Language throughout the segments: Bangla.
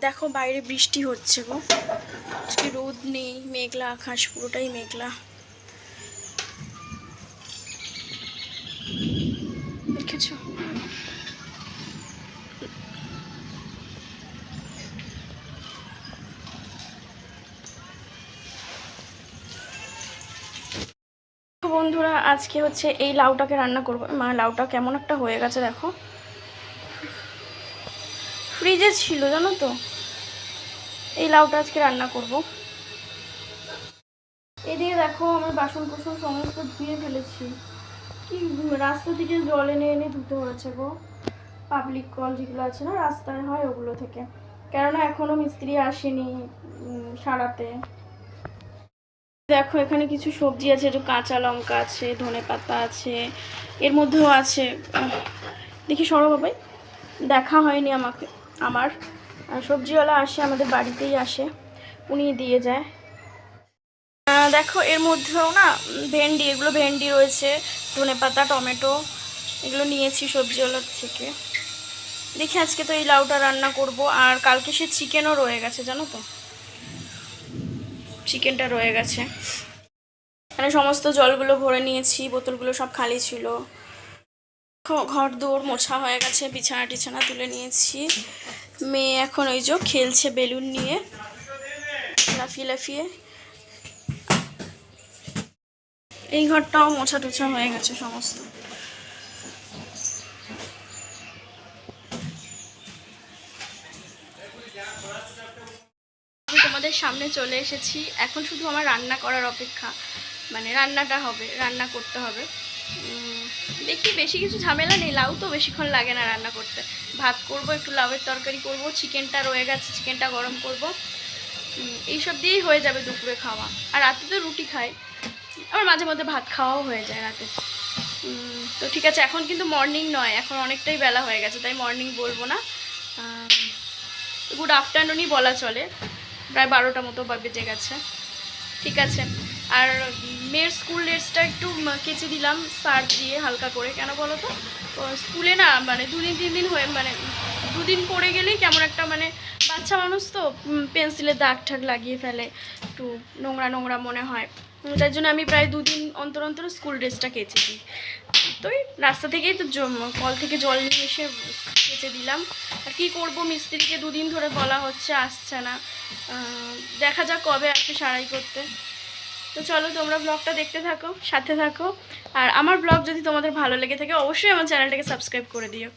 দেখো বাইরে বৃষ্টি হচ্ছে গো। আজকে রোদ নেই, মেঘলা আকাশ, পুরোটাই মেঘলা। দেখেছো? বন্ধুরা, আজকে হচ্ছে এই লাউটাকে রান্না করবো। মা, লাউটা কেমন একটা হয়ে গেছে দেখো, ফ্রিজে ছিল জানো তো। এই লাউটা আজকে রান্না করব। এদিকে দেখো আমার বাসন কোসন সমস্ত ধুয়ে ফেলেছি। কি রাস্তা থেকে জল এনে এনে ধুতে হয়েছে গো। পাবলিক কল যেগুলো আছে না, রাস্তায় হয়, ওগুলো থেকে। কেননা এখনো মিস্ত্রি আসেনি সারাতে। দেখো এখানে কিছু সবজি আছে, একটু কাঁচা লঙ্কা আছে, ধনেপাতা আছে, এর মধ্যেও আছে। দেখি সরো বাবাই, দেখা হয়নি আমার সবজিওয়ালা আসে, আমাদের বাড়িতেই আসে, উনি দিয়ে যায়। দেখো এর মধ্যেও না ভেন্ডি, এগুলো ভেন্ডি রয়েছে, ধনেপাতা, টমেটো, এগুলো নিয়েছি সবজিওয়ালার থেকে। দেখি আজকে তো এই লাউটা রান্না করব। আর কালকে সে চিকেনও রয়ে গেছে জানো তো, চিকেনটা রয়ে গেছে। এখানে সমস্ত জলগুলো ভরে নিয়েছি, বোতলগুলো সব খালি ছিল। ঘর দৌড় মোছা হয়ে গেছে, বিছানা টিছানা তুলে নিয়েছি। মেয়ে এখন ওই যে খেলছে বেলুন নিয়ে, লাফিয়ে লাফিয়ে। এই ঘরটাও মোছা টোছা হয়ে গেছে সমস্ত। আমি তোমাদের সামনে চলে এসেছি, এখন শুধু আমার রান্না করার অপেক্ষা। মানে রান্নাটা হবে, রান্না করতে হবে। দেখি বেশি কিছু ঝামেলা নেই, লাউ তো বেশিক্ষণ লাগে না রান্না করতে। ভাত করব, একটু লাউয়ের তরকারি করব, চিকেনটা রয়ে গেছে, চিকেনটা গরম করব, এইসব দিয়েই হয়ে যাবে দুপুরে খাওয়া। আর রাতে তো রুটি খাই, আবার মাঝে মধ্যে ভাত খাওয়াও হয়ে যায় রাতে। তো ঠিক আছে, এখন কিন্তু মর্নিং নয়, এখন অনেকটাই বেলা হয়ে গেছে, তাই মর্নিং বলবো না, গুড আফটারনুনই বলা চলে। প্রায় 12টা মতো বেজে গেছে। ঠিক আছে। আর মেয়ের স্কুল ড্রেসটা একটু কেচে দিলাম সার্ফ দিয়ে হালকা করে। কেন বলো তো, স্কুলে না মানে 2-3 দিন হয়ে, মানে 2 দিন পরে গেলেই কেমন একটা, মানে বাচ্চা মানুষ তো পেন্সিলের দাগ ঠাগ লাগিয়ে ফেলে, একটু নোংরা নোংরা মনে হয়। তার জন্য আমি প্রায় 2 দিন অন্তর অন্তর স্কুল ড্রেসটা কেচে দিই। তো রাস্তা থেকেই তো কল থেকে জল নিয়ে এসে কেচে দিলাম। আর কী করবো, মিস্ত্রিকে 2 দিন ধরে বলা হচ্ছে, আসছে না। দেখা যাক কবে আসে সারাই করতে। তো চলো তোমরা ব্লগটা দেখতে থাকো, সাথে থাকো। আর আমার ব্লগ যদি তোমাদের ভালো লেগে থাকে, অবশ্যই আমার চ্যানেলটাকে সাবস্ক্রাইব করে দিও।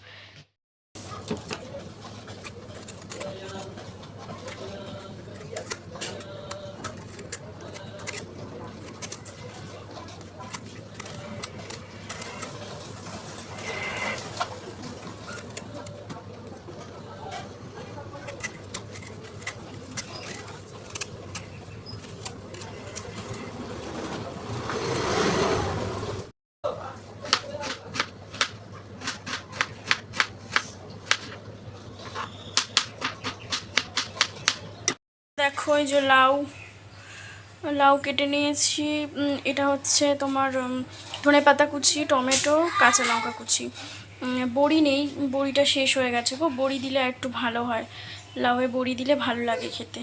দেখো এই যে লাউ লাউ কেটে নিয়েছি। এটা হচ্ছে তোমার ধনেপাতা কুচি, টমেটো, কাঁচা লঙ্কা কুচি। বড়ি নেই, বড়িটা শেষ হয়ে গেছে গো। বড়ি দিলে একটু ভালো হয়, লাউয়ে বড়ি দিলে ভালো লাগে খেতে।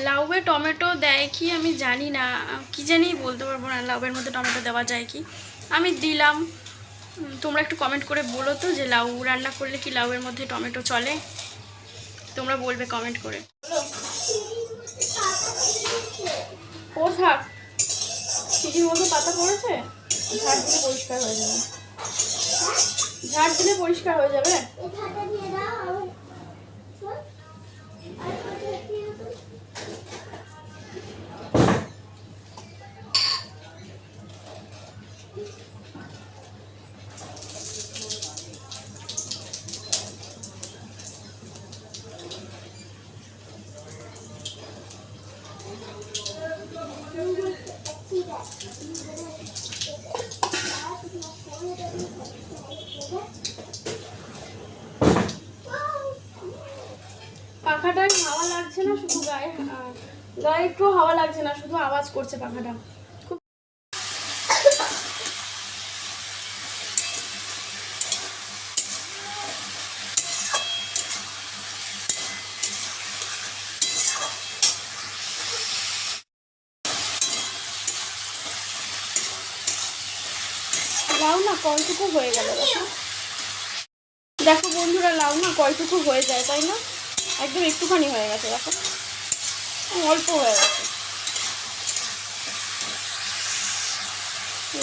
লাউয়ে টমেটো দেয় কি আমি জানি না, কি জানি বলতে পারবো না, লাউয়ের মধ্যে টমেটো দেওয়া যায় কি। আমি দিলাম। তোমরা একটু কমেন্ট করে বলো তো, যে লাউ রান্না করলে কি লাউয়ের মধ্যে টমেটো চলে? তোমরা বলবে কমেন্ট করে। ও থাক, সিঁড়ির মধ্যে পাতা পড়েছে, ঝাড় দিলে পরিষ্কার হয়ে যাবে। ঝাড় দিলে পরিষ্কার হয়ে যাবে। পাখাটায় হাওয়া লাগছে না, শুধু গায়ে গায়ে একটু হাওয়া লাগছে না, শুধু আওয়াজ করছে পাখাটা। না কয়টুকু হয়ে গেল দেখো। দেখো বন্ধুরা, লাউ না কয়টুকু হয়ে যায়, তাই না? একদম একটুখানি হয়ে গেছে, দেখো অল্প হয়ে গেছে।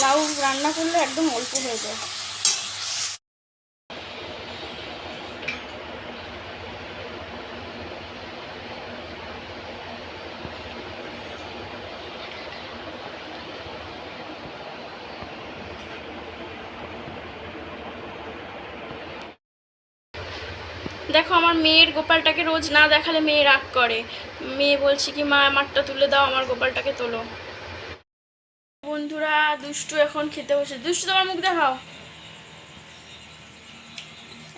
লাউ রান্না করলে একদম অল্প হয়ে যায়। দেখো আমার মেয়ের গোপালটাকে রোজ না দেখালে মেয়ে রাগ করে। মেয়ে বলছে কি মা আমারটা তুলে দাও, আমার গোপালটাকে তোলো। বন্ধুরা দুষ্টু এখন খেতে বসে। দুষ্টু তোমার মুখ দেখাও।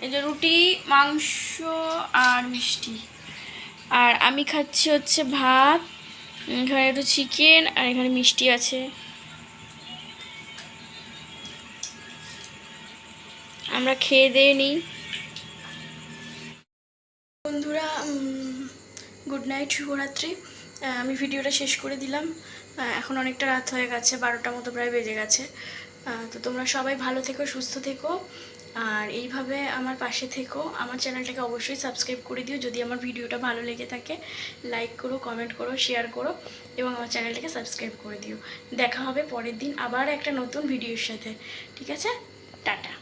এই যে রুটি, মাংস আর মিষ্টি। আর আমি খাচ্ছি হচ্ছে ভাত, এখানে একটু চিকেন আর এখানে মিষ্টি আছে। আমরা খেয়ে দিয়ে নিই। বন্ধুরা গুড নাইট, শুভরাত্রি। আমি ভিডিওটা শেষ করে দিলাম। এখন অনেকটা রাত হয়ে গেছে, 12টার মতো প্রায় বেজে গেছে। তো তোমরা সবাই ভালো থেকো, সুস্থ থেকো, আর এইভাবে আমার পাশে থেকো। আমার চ্যানেলটাকে অবশ্যই সাবস্ক্রাইব করে দিও। যদি আমার ভিডিওটা ভালো লেগে থাকে লাইক করো, কমেন্ট করো, শেয়ার করো এবং আমার চ্যানেলটাকে সাবস্ক্রাইব করে দিও। দেখা হবে পরের দিন আবার একটা নতুন ভিডিওর সাথে। ঠিক আছে, টাটা।